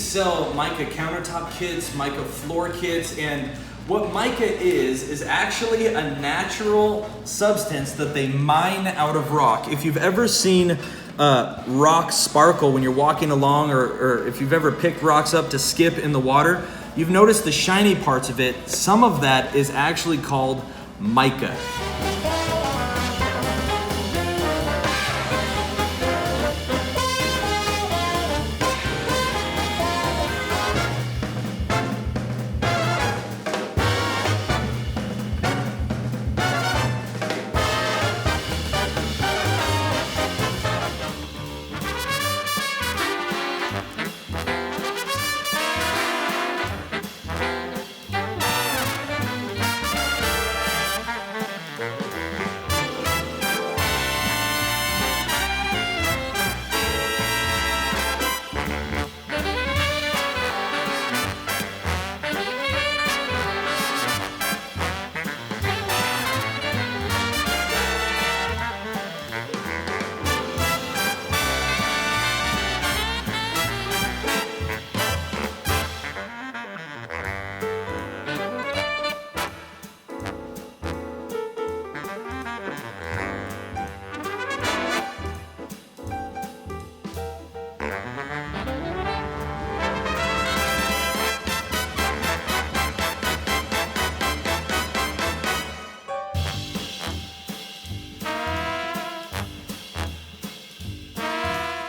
sell Mica Countertop Kits, Mica Floor Kits, and what mica is actually a natural substance that they mine out of rock. If you've ever seen rock sparkle when you're walking along, or if you've ever picked rocks up to skip in the water, you've noticed the shiny parts of it. Some of that is actually called mica.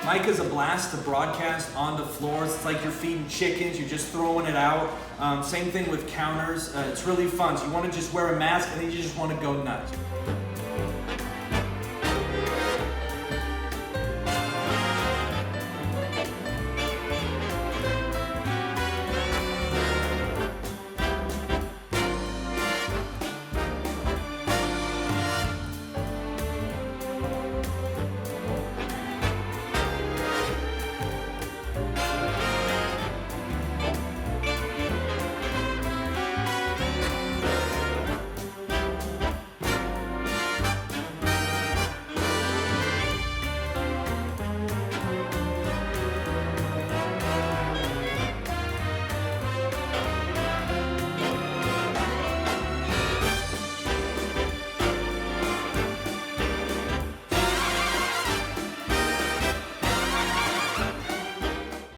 Mica's a blast to broadcast onto floors. It's like you're feeding chickens, you're just throwing it out. Same thing with counters. It's really fun. So you want to just wear a mask and then you just want to go nuts.